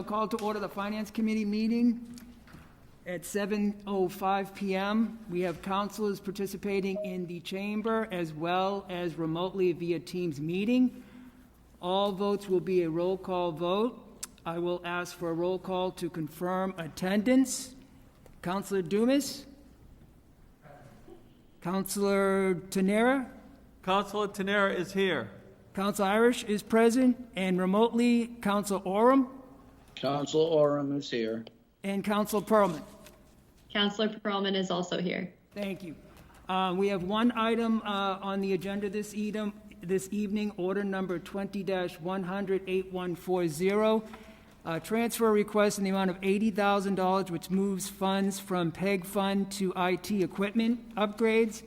call to order the Finance Committee meeting at 7:05 p.m. We have councilors participating in the chamber as well as remotely via Teams meeting. All votes will be a roll call vote. I will ask for a roll call to confirm attendance. Councilor Dumas? Councilor Tenera? Councilor Tenera is here. Council Irish is present, and remotely, Council Oram Council Oram is here. and Council Perlman. Councilor Perlman is also here. Thank you. We have one item on the agenda this evening, order number 20-100-8140. Transfer request in the amount of $80,000, which moves funds from PEG fund to IT equipment upgrades.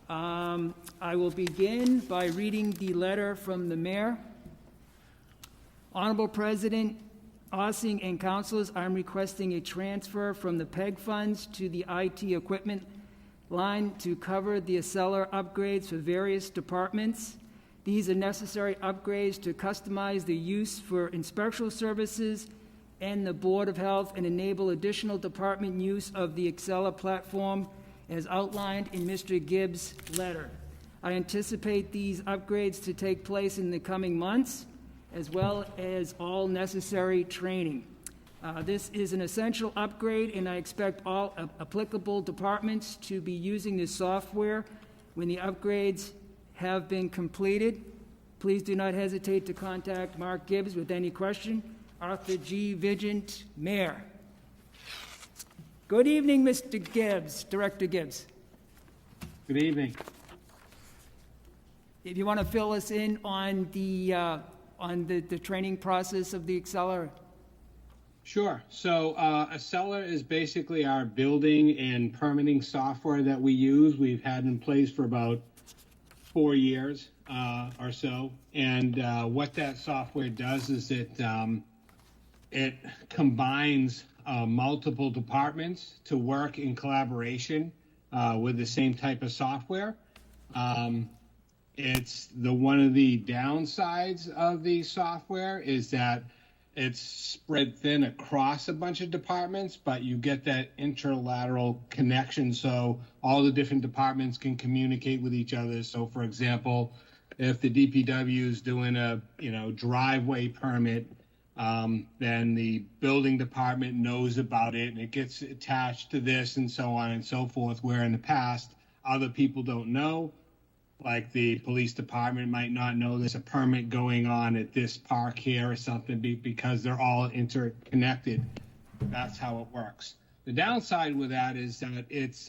I will begin by reading the letter from the mayor. Honorable President Ossing and councilors, I'm requesting a transfer from the PEG funds to the IT equipment line to cover the Acceler upgrades for various departments. These are necessary upgrades to customize the use for inspectional services and the Board of Health and enable additional department use of the Acceler platform as outlined in Mr. Gibbs' letter. I anticipate these upgrades to take place in the coming months, as well as all necessary training. This is an essential upgrade, and I expect all applicable departments to be using this software when the upgrades have been completed. Please do not hesitate to contact Mark Gibbs with any question. Arthur G. Vigent, Mayor. Good evening, Mr. Gibbs, Director Gibbs. Good evening. If you want to fill us in on the training process of the Acceler. Sure. So Acceler is basically our building and permitting software that we use. We've had in place for about 4 years or so. And what that software does is it combines multiple departments to work in collaboration with the same type of software. It's one of the downsides of the software is that it's spread thin across a bunch of departments, but you get that interlateral connection so all the different departments can communicate with each other. So for example, if the DPW is doing a driveway permit, then the building department knows about it and it gets attached to this and so on and so forth, where in the past other people don't know. Like the police department might not know there's a permit going on at this park here or something because they're all interconnected. That's how it works. The downside with that is that it's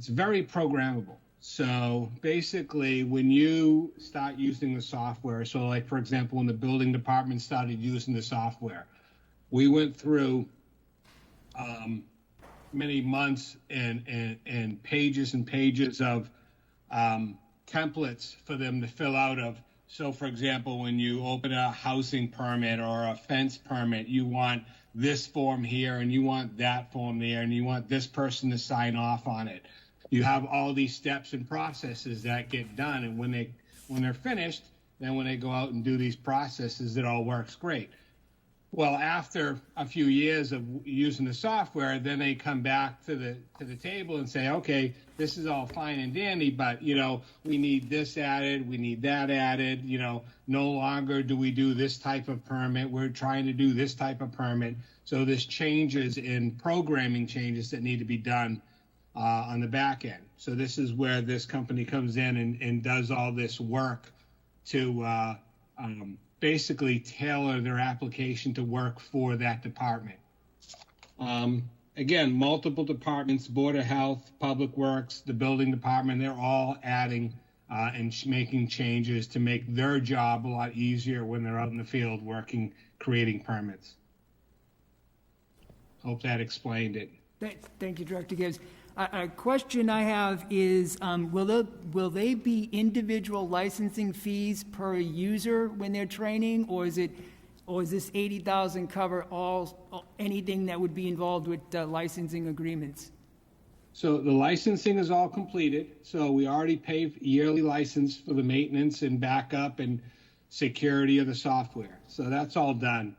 very programmable. So basically, when you start using the software, so like for example, when the building department started using the software, we went through many months and pages and pages of templates for them to fill out of. So for example, when you open a housing permit or a fence permit, you want this form here and you want that form there and you want this person to sign off on it. You have all these steps and processes that get done, and when they're finished, then when they go out and do these processes, it all works great. Well, after a few years of using the software, then they come back to the table and say, okay, this is all fine and dandy, but we need this added, we need that added. No longer do we do this type of permit. We're trying to do this type of permit. So there's changes in programming changes that need to be done on the back end. So this is where this company comes in and does all this work to basically tailor their application to work for that department. Again, multiple departments, Board of Health, Public Works, the building department, they're all adding and making changes to make their job a lot easier when they're out in the field working, creating permits. Hope that explained it. Thank you, Director Gibbs. A question I have is, will they be individual licensing fees per user when they're training, or is this 80,000 cover anything that would be involved with licensing agreements? So the licensing is all completed. So we already pay yearly license for the maintenance and backup and security of the software. So that's all done.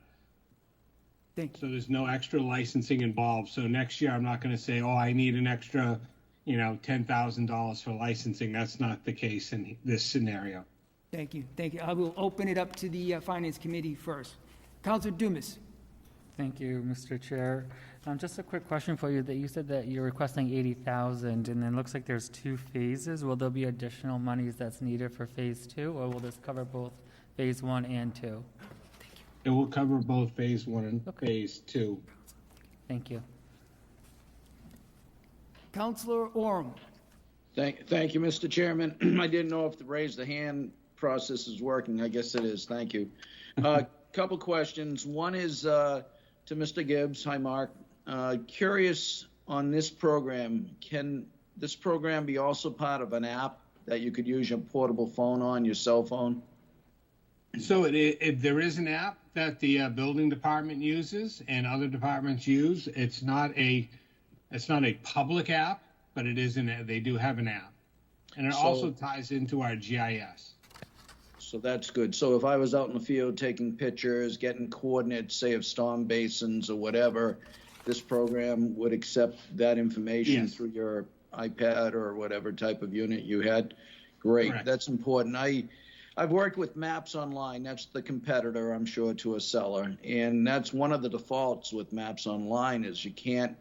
Thank you. So there's no extra licensing involved. So next year, I'm not going to say, oh, I need an extra, $10,000 for licensing. That's not the case in this scenario. Thank you. Thank you. I will open it up to the Finance Committee first. Councilor Dumas. Thank you, Mr. Chair. Just a quick question for you. That you said that you're requesting 80,000, and then it looks like there's 2 phases. Will there be additional monies that's needed for phase 2, or will this cover both phase 1 and 2? It will cover both phase 1 and Okay. phase 2. Thank you. Councilor Orem. Thank you, Mr. Chairman. I didn't know if the raise the hand process is working. I guess it is. Thank you. Couple questions. One is to Mr. Gibbs. Hi, Mark. Curious on this program. Can this program be also part of an app that you could use your portable phone on, your cell phone? So there is an app that the building department uses and other departments use. It's not a public app, but it is they do have an app, and it also ties into our GIS. So that's good. So if I was out in the field taking pictures, getting coordinates, say of storm basins or whatever, this program would accept that information Yes. through your iPad or whatever type of unit you had. Great. Correct. That's important. I've worked with Maps Online. That's the competitor, I'm sure, to a seller. And that's one of the defaults with Maps Online is you can't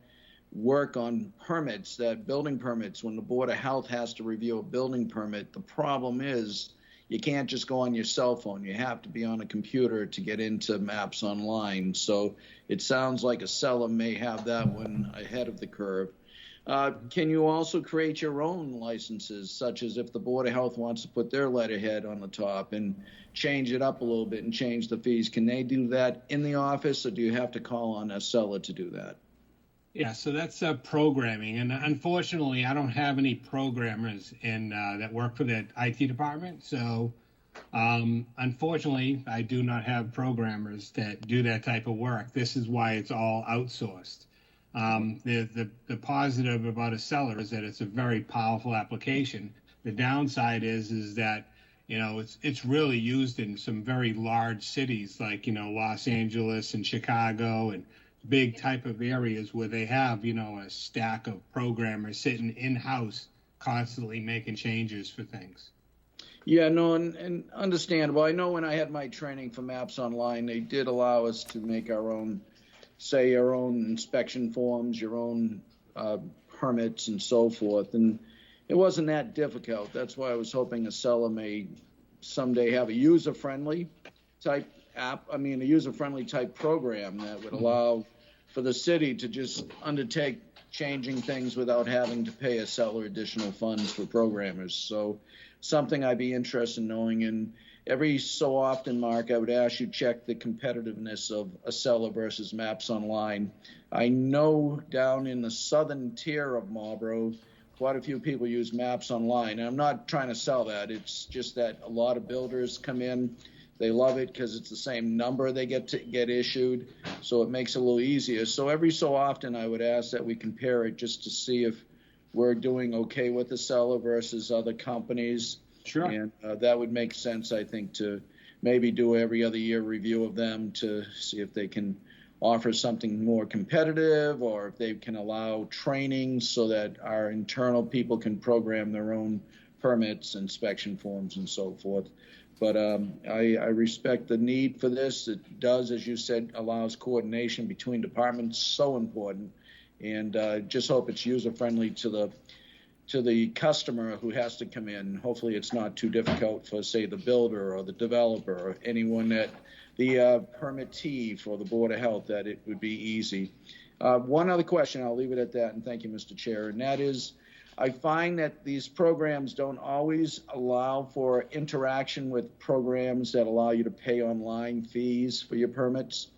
work on permits, that building permits. When the Board of Health has to review a building permit, the problem is you can't just go on your cell phone. You have to be on a computer to get into Maps Online. So it sounds like a seller may have that one ahead of the curve. Can you also create your own licenses, such as if the Board of Health wants to put their letterhead on the top and change it up a little bit and change the fees? Can they do that in the office, or do you have to call on a seller to do that? Yeah, so that's programming, and unfortunately, I don't have any programmers that work for the IT department. So, unfortunately, I do not have programmers that do that type of work. This is why it's all outsourced. The positive about a seller is that it's a very powerful application. The downside is that it's really used in some very large cities like Los Angeles and Chicago and big type of areas where they have a stack of programmers sitting in-house constantly making changes for things. Yeah, no, and understandable. I know when I had my training for Maps Online, they did allow us to make our own inspection forms, your own permits and so forth. And it wasn't that difficult. That's why I was hoping a seller may someday have a user-friendly type program that would allow for the city to just undertake changing things without having to pay a seller additional funds for programmers. So something I'd be interested in knowing. And every so often, Mark, I would ask you check the competitiveness of a seller versus Maps Online. I know down in the southern tier of Marlborough, quite a few people use Maps Online. And I'm not trying to sell that. It's just that a lot of builders come in. They love it because it's the same number they get issued, so it makes it a little easier. So every so often, I would ask that we compare it just to see if we're doing okay with the seller versus other companies. Sure. And that would make sense, I think, to maybe do every other year review of them to see if they can offer something more competitive or if they can allow training so that our internal people can program their own permits, inspection forms, and so forth. But I respect the need for this. It does, as you said, allows coordination between departments, so important. And just hope it's user-friendly to the customer who has to come in. Hopefully it's not too difficult for, say, the builder or the developer or anyone that the permittee for the Board of Health, that it would be easy. One other question, I'll leave it at that, and thank you, Mr. Chair, and that is, I find that these programs don't always allow for interaction with programs that allow you to pay online fees for your permits.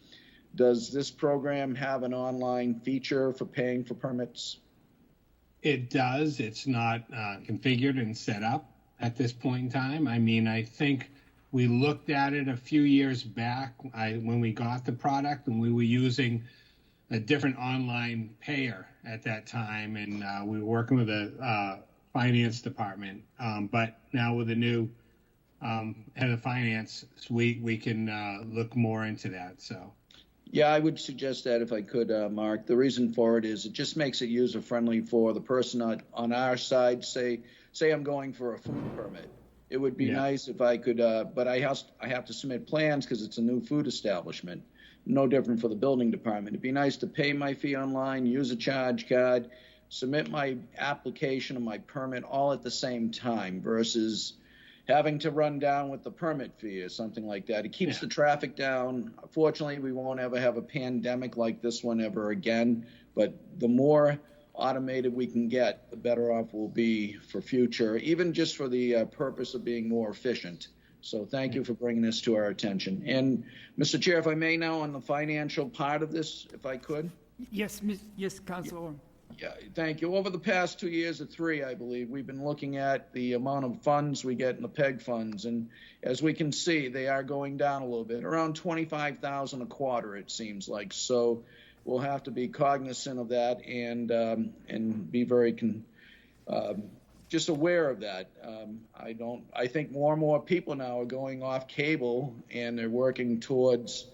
Does this program have an online feature for paying for permits? It does. It's not configured and set up at this point in time. I mean, I think we looked at it a few years back when we got the product, and we were using a different online payer at that time, and we were working with a finance department. But now with the new head of finance, so we can look more into that. So. Yeah, I would suggest that if I could, Mark. The reason for it is it just makes it user-friendly for the person on our side. Say I'm going for a food permit. It would be nice if I could, but I have to submit plans because it's a new food establishment. No different for the building department. It'd be nice to pay my fee online, use a charge card, submit my application and my permit all at the same time versus having to run down with the permit fee or something like that. It keeps the traffic down. Fortunately, we won't ever have a pandemic like this one ever again, but the more automated we can get, the better off we'll be for future, even just for the purpose of being more efficient. So thank you for bringing this to our attention. And Mr. Chair, if I may now on the financial part of this, if I could. Yes, Councilor Orm. Yeah, thank you. Over the past 2 years or 3, I believe, we've been looking at the amount of funds we get in the PEG funds. And as we can see, they are going down a little bit, around $25,000 a quarter, it seems like. So we'll have to be cognizant of that and be very just aware of that. I think more and more people now are going off cable and they're working towards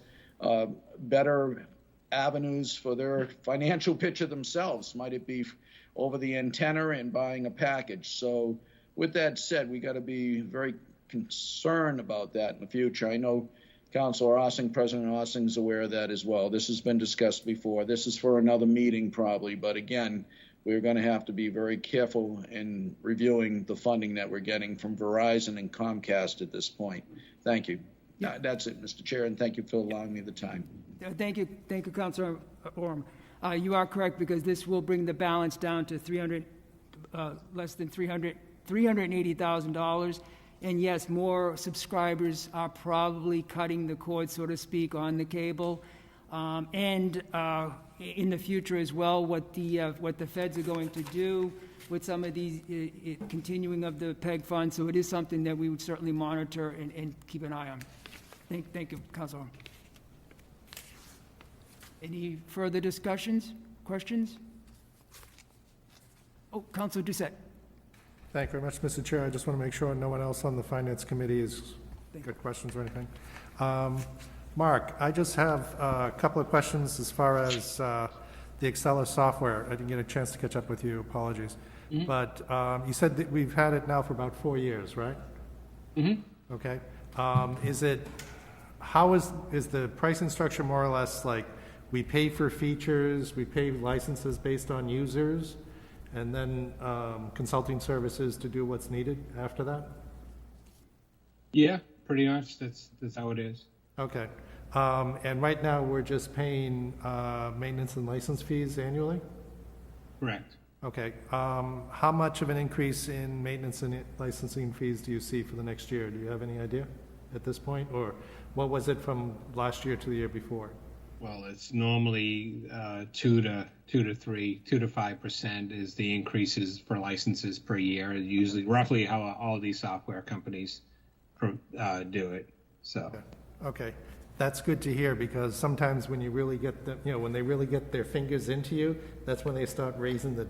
better avenues for their financial picture themselves. Might it be over the antenna and buying a package? So with that said, we got to be very concerned about that in the future. I know Councilor Ossing, President Ossing is aware of that as well. This has been discussed before. This is for another meeting probably, but again, we're going to have to be very careful in reviewing the funding that we're getting from Verizon and Comcast at this point. Thank you. That's it, Mr. Chair, and thank you for allowing me the time. Thank you, Councilor Orm. You are correct because this will bring the balance down to less than $380,000. And yes, more subscribers are probably cutting the cord, so to speak, on the cable. And in the future as well, what the feds are going to do with some of these continuing of the PEG funds. So it is something that we would certainly monitor and keep an eye on. Thank you, Councilor. Any further discussions, questions? Oh, Councilor Doucette. Thank you very much, Mr. Chair. I just want to make sure no one else on the Finance Committee has got questions or anything. Mark, I just have a couple of questions as far as the Excel software. I didn't get a chance to catch up with you, apologies. Mm-hmm. But you said that we've had it now for about 4 years, right? Mm-hmm. Okay. How is the pricing structure more or less like we pay for features, we pay licenses based on users, and then consulting services to do what's needed after that? Yeah, pretty much. That's how it is. Okay. And right now we're just paying maintenance and license fees annually? Correct. Okay. How much of an increase in maintenance and licensing fees do you see for the next year? Do you have any idea at this point? Or what was it from last year to the year before? Well, it's normally 2 to 5% is the increases for licenses per year. Usually, roughly how all these software companies do it. So, okay, that's good to hear because sometimes when you really get when they really get their fingers into you, that's when they start raising the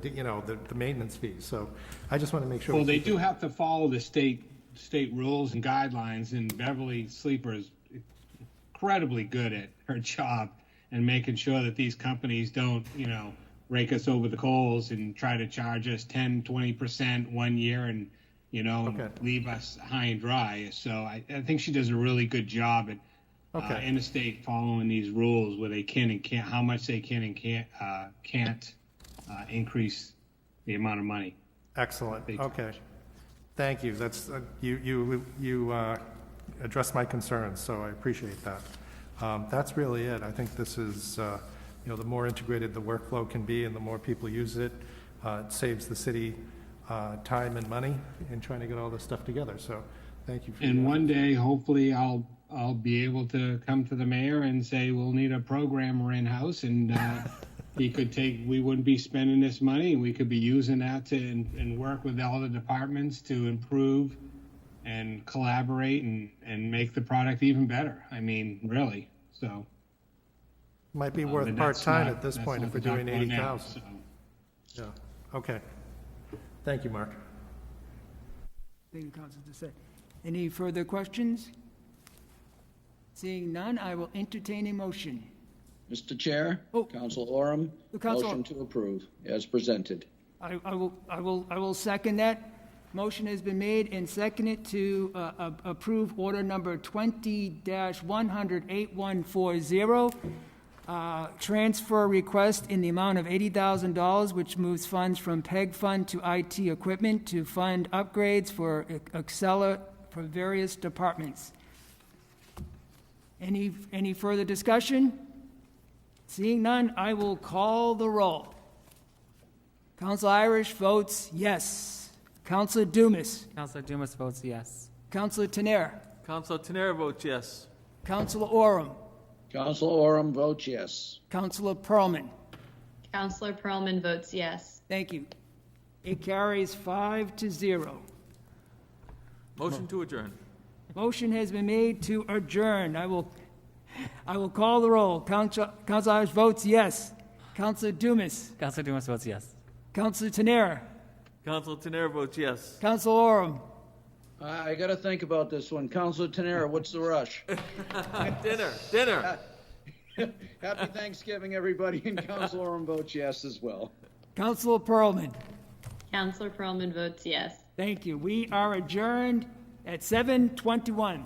maintenance fees. So, I just want to make sure. Well, they do have to follow the state rules and guidelines, and Beverly Sleeper is incredibly good at her job and making sure that these companies don't, rake us over the coals and try to charge us 10, 20% 1 year and, leave us high and dry. So I think she does a really good job at in the state following these rules where they can and can't, how much they can and can't increase the amount of money. Excellent. Okay. Thank you. That's you addressed my concerns, so I appreciate that. That's really it. I think this is, the more integrated the workflow can be and the more people use it, it saves the city time and money in trying to get all this stuff together. So thank you for that. And one day, hopefully, I'll be able to come to the mayor and say, we'll need a programmer in-house and we wouldn't be spending this money. We could be using that and work with all the departments to improve and collaborate and make the product even better. I mean, really. So might be worth part-time at this point if we're doing 80,000. So. Yeah. Okay. Thank you, Mark. Thank you, Councilor Doucette. Any further questions? Seeing none, I will entertain a motion. Mr. Chair, Oh. Council Oram, Council- motion to approve as presented. I will second that. Motion has been made and seconded to approve order number 20-100-8140. Transfer request in the amount of $80,000, which moves funds from PEG fund to IT equipment to fund upgrades for Acceler for various departments. Any further discussion? Seeing none, I will call the roll. Counsel Irish votes yes. Counselor Dumas. Counselor Dumas votes yes. Counselor Tenere. Counselor Tenera votes yes. Counselor Oram. Council Oram votes yes. Counselor Pearlman. Counselor Pearlman votes yes. Thank you. It carries 5-0. Motion to adjourn. Motion has been made to adjourn. I will call the roll. Counsel Irish votes yes. Counselor Dumas. Counselor Dumas votes yes. Counselor Tenere. Counselor Tenera votes yes. Counselor Oram. I got to think about this one. Councilor Tenera, what's the rush? Dinner. Happy Thanksgiving, everybody, and Council Oram votes yes as well. Counselor Pearlman. Counselor Pearlman votes yes. Thank you. We are adjourned at 7:21.